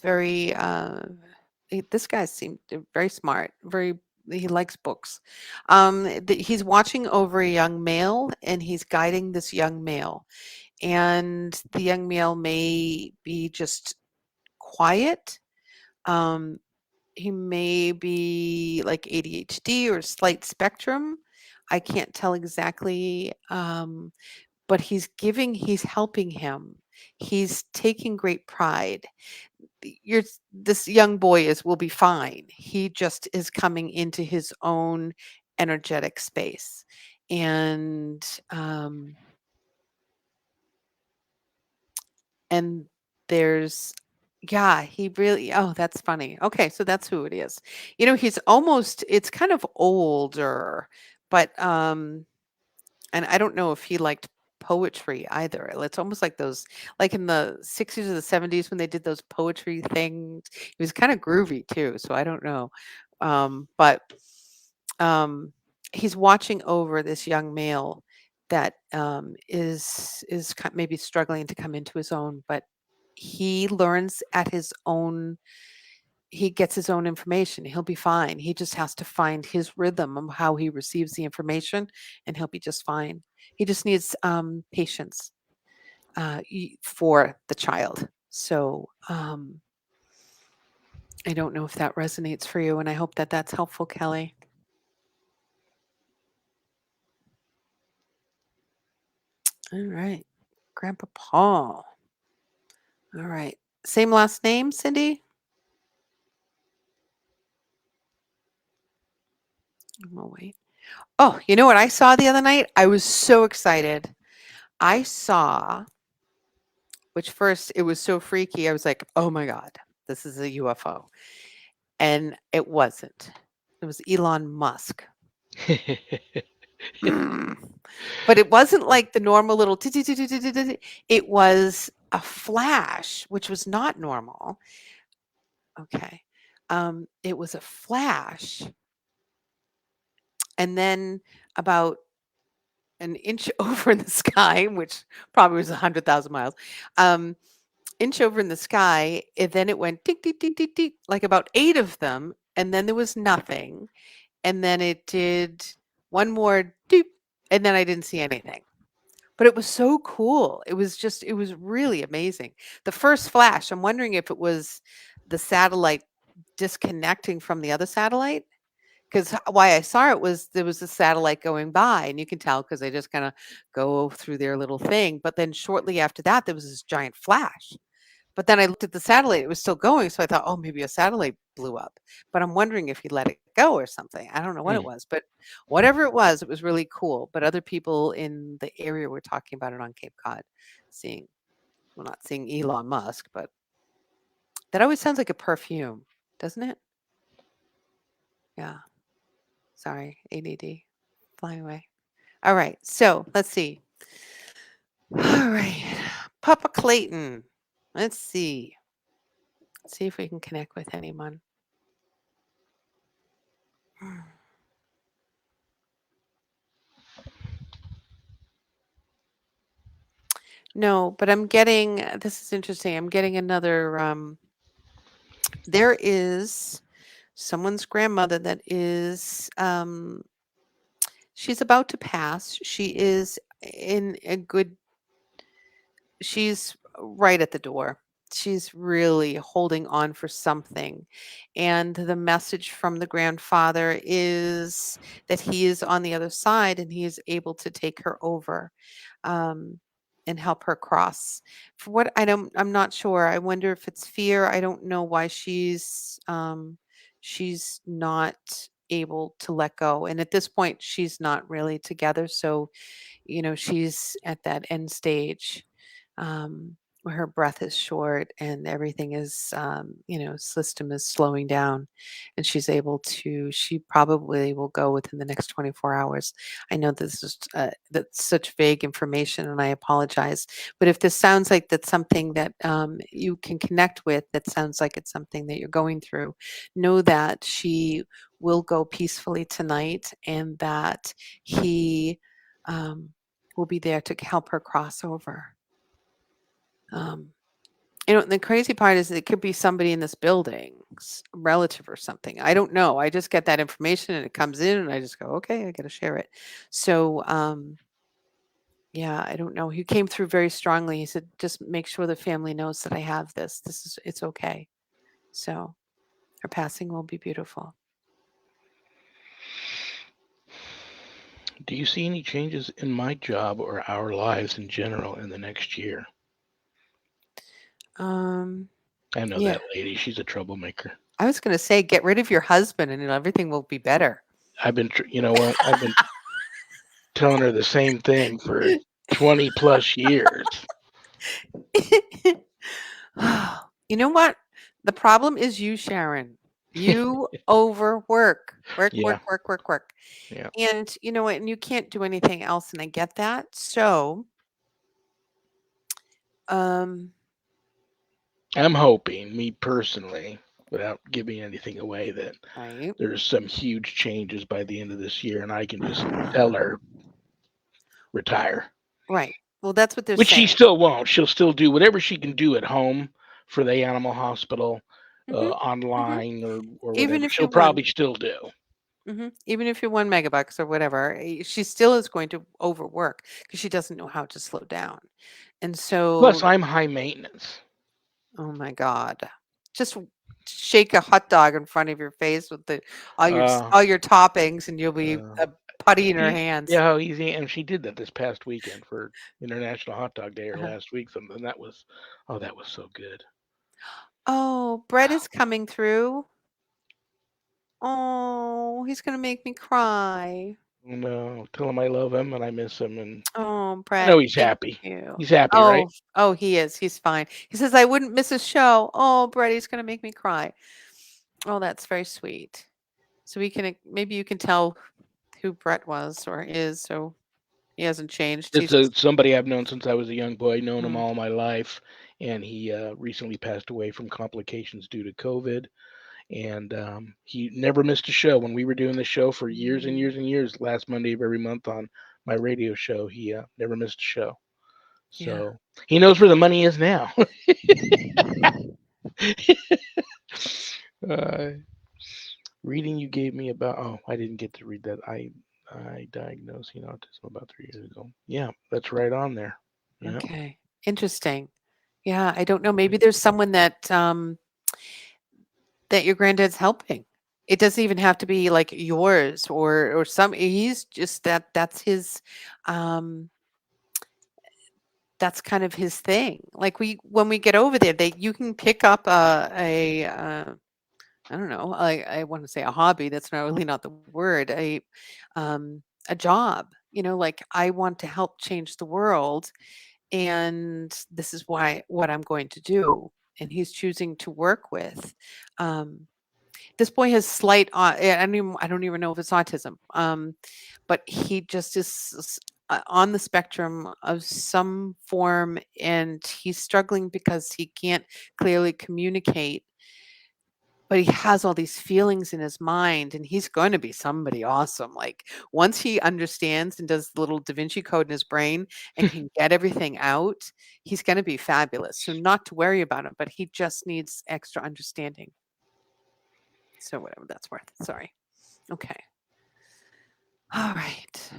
this guy seemed very smart, he likes books. He's watching over a young male and he's guiding this young male. And the young male may be just quiet. Um, he may be like ADHD or slight spectrum. I can't tell exactly. But he's helping him. He's taking great pride. This young boy will be fine. He just is coming into his own energetic space. And and there's yeah, he really oh, that's funny. Okay, so that's who it is. He's almost it's kind of older, but and I don't know if he liked poetry either. It's almost like those like in the 60s or the 70s when they did those poetry things. He was kind of groovy too, so I don't know. But um he's watching over this young male that is maybe struggling to come into his own, but he learns at his own. He gets his own information. He'll be fine. He just has to find his rhythm of how he receives the information, and he'll be just fine. He just needs patience for the child. So I don't know if that resonates for you, and I hope that that's helpful, Kelly. All right. Grandpa Paul. All right. Same last name, Cindy? Oh, wait. Oh, you know what I saw the other night? I was so excited. I saw, which first it was so freaky. I was like, oh my God, this is a UFO. And it wasn't. It was Elon Musk. Mm. But it wasn't like the normal little it was a flash, which was not normal. Okay. It was a flash, and then about an inch over in the sky, which probably was 100,000 miles, inch over in the sky, and then it went tick, tick, tick, tick, tick, like about 8 of them, and then there was nothing, and then it did one more doop, and then I didn't see anything. But it was so cool. It was really amazing. The first flash, I'm wondering if it was the satellite disconnecting from the other satellite. Because why I saw it was there was a satellite going by, and you can tell because they just kind of go through their little thing. But then shortly after that, there was this giant flash. But then I looked at the satellite; it was still going. So I thought, oh, maybe a satellite blew up. But I'm wondering if he let it go or something. I don't know what it Hmm. was, but whatever it was really cool. But other people in the area were talking about it on Cape Cod, seeing well, not seeing Elon Musk, but that always sounds like a perfume, doesn't it? Yeah. Sorry, ADD, flying away. All right, so let's see. All right, Papa Clayton. Let's see. See if we can connect with anyone. No, but I'm getting this is interesting. I'm getting another there is someone's grandmother that is she's about to pass. She is in a good she's right at the door. She's really holding on for something. And the message from the grandfather is that he is on the other side and he is able to take her over um, and help her cross. For what I'm not sure. I wonder if it's fear. I don't know why she's not able to let go. And at this point, she's not really together. So she's at that end stage where her breath is short and everything is, system is slowing down, and she probably will go within the next 24 hours. I know this is that's such vague information, and I apologize. But if this sounds like that's something that you can connect with, that sounds like it's something that you're going through, know that she will go peacefully tonight, and that he um, will be there to help her cross over. Um, the crazy part is it could be somebody in this building, relative or something. I don't know. I just get that information and it comes in, and I just go, okay, I got to share it. So, yeah, I don't know. He came through very strongly. He said, just make sure the family knows that I have this. It's okay. So, her passing will be beautiful. Do you see any changes in my job or our lives in general in the next year? Um, I know yeah. that lady. She's a troublemaker. I was going to say, get rid of your husband and everything will be better. You know what? I've been telling her the same thing for 20 plus years. You know what? The problem is you, Sharon. You overwork. Work, Yeah, work, work, work, work. yeah. And you know what? And you can't do anything else. And I get that. So, um, I'm hoping, me personally, without giving anything away, that right. there's some huge changes by the end of this year, and I can just tell her retire, Right. Well, that's what they're which she saying. still won't. She'll still do whatever she can do at home for the animal hospital, Mhm. Mhm. online or Even whatever. if She'll you're one. probably still do. Even if you're 1 megabucks or whatever, she still is going to overwork because she doesn't know how to slow down. And Plus, so, I'm high maintenance. oh my god. Just shake a hot dog in front of your face with the Uh, all your toppings, and you'll be uh, putty in her see, hands. yeah, how easy. And she did that this past weekend for International Hot Dog Day or Uh-huh. last week. Something that was, oh, that was so good. Oh, Brett is coming through. Oh, he's gonna make me cry. No, tell him I love him and I miss him, and Oh, I Brett, know he's thank happy. you. He's happy, right? Oh, he is. He's fine. He says, "I wouldn't miss a show." Oh, Brett, he's gonna make me cry. Oh, that's very sweet. So we can maybe you can tell who Brett was or is, so he hasn't changed. It's He's just somebody I've known since I was a young boy, known him mm, all my life, and he recently passed away from complications due to COVID. And he never missed a show. When we were doing the show for years and mm, years and years, last Monday of every month on my radio show, he never missed a show. yeah. So he knows where the money is now. uh, reading you gave me about, oh, I didn't get to read that. I diagnosed autism about 3 years ago. Yeah, that's right on there. Yeah. Okay. Interesting. Yeah, I don't know. Maybe there's someone that your granddad's helping. It doesn't even have to be like yours or some he's just that's his um that's kind of his thing. Like we when we get over there, they you can pick up I don't know, I want to say a hobby. That's not really not the word. A job. Like I want to help change the world, and this is why what I'm going to do. And he's choosing to work with. Um, this boy has slight. I don't even know if it's autism. But he just is on the spectrum of some form, and he's struggling because he can't clearly communicate, but he has all these feelings in his mind, and he's going to be somebody awesome. Like once he understands and does the little Da Vinci code in his brain and can get everything out, he's going to be fabulous. So not to worry about him, but he just needs extra understanding. So whatever that's worth. Sorry. Okay. All right.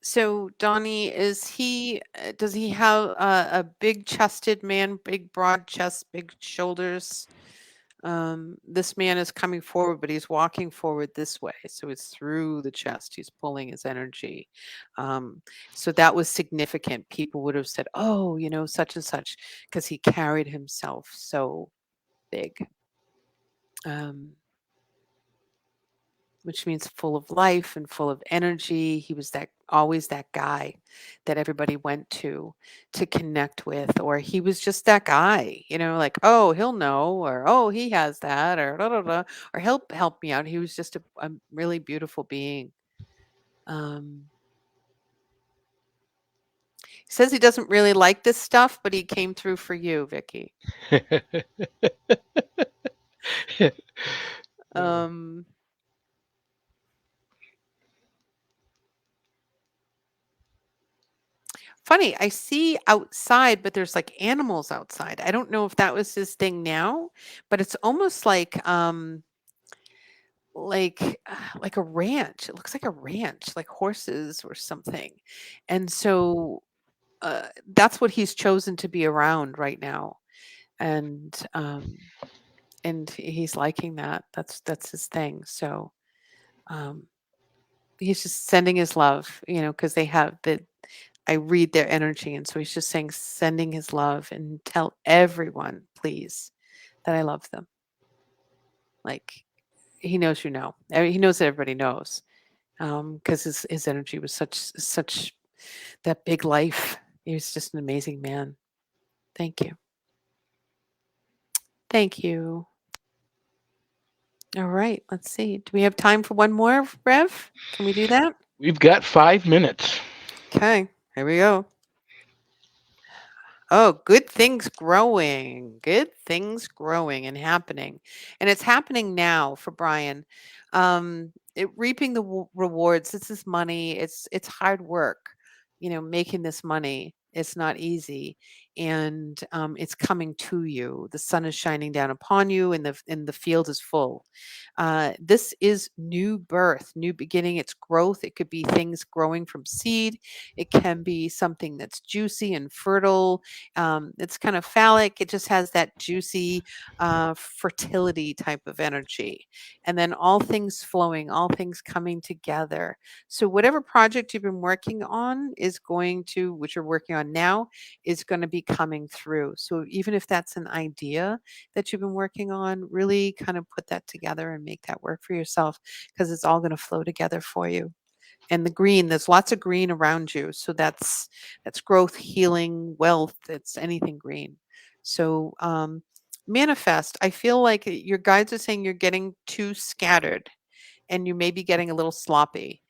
So Donnie, does he have a big chested man, big broad chest, big shoulders? This man is coming forward, but he's walking forward this way. So it's through the chest. He's pulling his energy. Um, so that was significant. People would have said, oh, such and such, because he carried himself so big. Um, which means full of life and full of energy. He was that always that guy that everybody went to connect with, or he was just that guy, like, oh, he'll know, or oh, he has that, or blah, blah, blah, or he'll help me out. He was just a really beautiful being. Um, he says he doesn't really like this stuff, but he came through for you, Vicky. Um, Funny, I see outside, but there's like animals outside. I don't know if that was his thing now, but it's almost like a ranch. It looks like a ranch, like horses or something. And so that's what he's chosen to be around right now. And he's liking that. That's his thing. So um he's just sending his love, because they have the I read their energy, and so he's just saying sending his love and tell everyone, please, that I love them. Like he knows he knows that everybody knows. Because his energy was such that big life. He was just an amazing man. Thank you. Thank you. All right, let's see. Do we have time for one more, Rev? Can we do that? We've got 5 minutes. Okay, here we go. Oh, good things growing. Good things growing and happening. And it's happening now for Brian. Reaping the rewards. This is money. It's hard work. Making this money. It's not easy, and it's coming to you. The sun is shining down upon you, and the field is full. This is new birth, new beginning. It's growth. It could be things growing from seed. It can be something that's juicy and fertile. It's kind of phallic. It just has that juicy fertility type of energy. And then all things flowing, all things coming together. So, whatever project you've been working on which you're working on now, is going to be coming through. So, even if that's an idea that you've been working on, really kind of put that together and make that work for yourself because it's all going to flow together for you. And the green, there's lots of green around you, so that's growth, healing, wealth. It's anything green. So manifest. I feel like your guides are saying you're getting too scattered and you may be getting a little sloppy,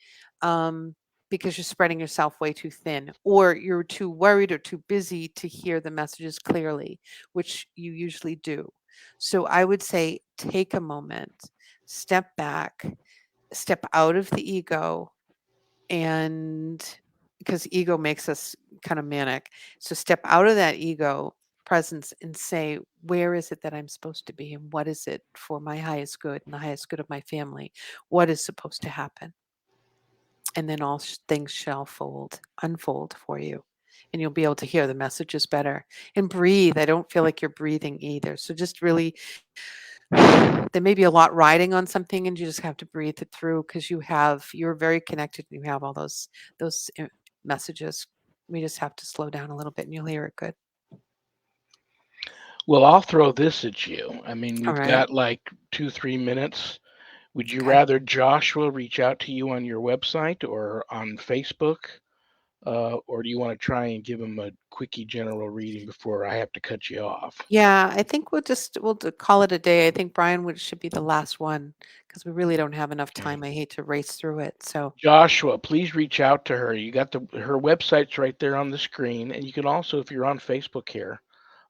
um, because you're spreading yourself way too thin, or you're too worried or too busy to hear the messages clearly, which you usually do. So I would say take a moment, step back, step out of the ego, and because ego makes us kind of manic. So step out of that ego presence and say, where is it that I'm supposed to be? And what is it for my highest good and the highest good of my family? What is supposed to happen? And then all things shall unfold for you. And you'll be able to hear the messages better and breathe. I don't feel like you're breathing either. So just really, there may be a lot riding on something and you just have to breathe it through because you're very connected and you have all those messages. We just have to slow down a little bit and you'll hear it good. Well, I'll throw this at you. I mean, All we've right. got like 2, 3 minutes. Would you Okay. rather Joshua reach out to you on your website or on Facebook? Or do you want to try and give him a quickie general reading before I have to cut you off? Yeah, I think call it a day. I think Brian should be the last one because we really don't have enough Okay. time. I hate to race through it. So, Joshua, please reach out to her. You got her website's right there on the screen, and you can also, if you're on Facebook here,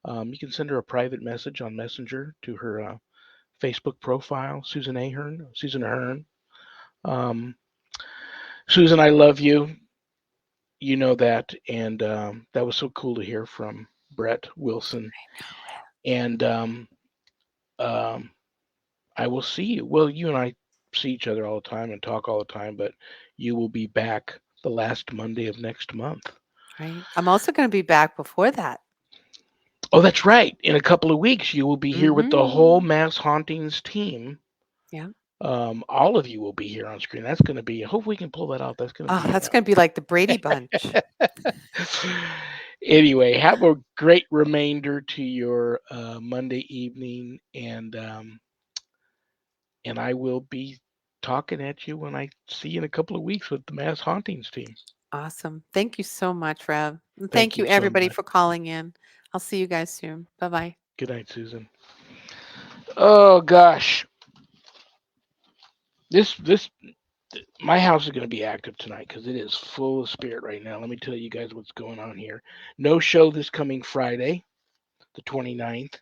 you can send her a private message on Messenger to her Facebook profile, Susan Ahern. Um, Susan, I love you. You know that, and that was so cool to hear from Brett Wilson. And um, I will see you. Well, you and I see each other all the time and talk all the time, but you will be back the last Monday of next month. right. I'm also going to be back before that. Oh, that's right. In a couple of weeks, you will be here with the whole Hmm. Mass Hauntings team. Yeah. All of you will be here on screen. That's going to be. I hope we can pull that off. That's going to Oh, be. that's going to be like the Brady Bunch. Anyway, have a great remainder to your Monday evening, and I will be talking at you when I see you in a couple of weeks with the Mass Hauntings team. Awesome. Thank you so much, Rev. And Thank thank you, you so everybody, much. for calling in. I'll see you guys soon. Bye bye. Good night, Susan. Oh gosh, this my house is going to be active tonight because it is full of spirit right now. Let me tell you guys what's going on here. No show this coming Friday, the 29th.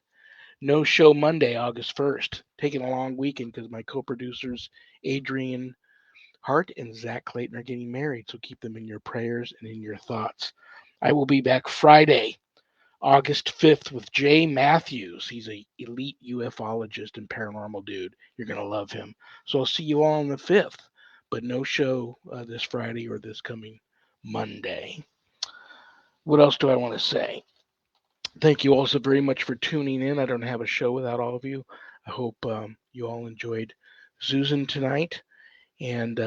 No show Monday, August 1st. Taking a long weekend because my co-producers Adrian Hart and Zach Clayton are getting married, so keep them in your prayers and in your thoughts. I will be back Friday, August 5th with Jay Matthews. He's a elite ufologist and paranormal dude. You're going to love him. So I'll see you all on the 5th, but no show this Friday or this coming Monday. What else do I want to say? Thank you all so very much for tuning in. I don't have a show without all of you. I hope you all enjoyed Susan tonight. And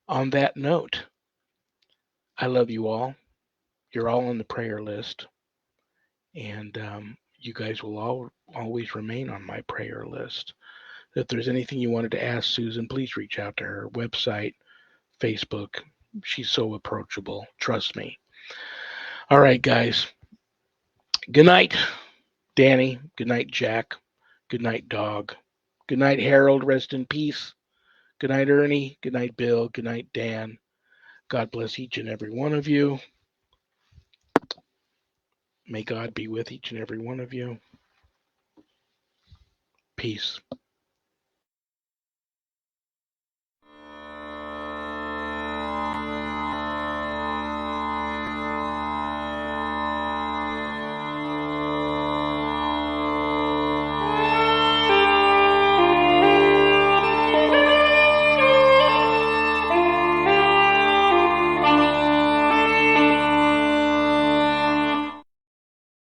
on that note, I love you all. You're all on the prayer list. And you guys will all always remain on my prayer list. If there's anything you wanted to ask Susan, please reach out to her website, Facebook. She's so approachable. Trust me. All right, guys. Good night, Danny. Good night, Jack. Good night, dog. Good night, Harold. Rest in peace. Good night, Ernie. Good night, Bill. Good night, Dan. God bless each and every one of you. May God be with each and every one of you. Peace.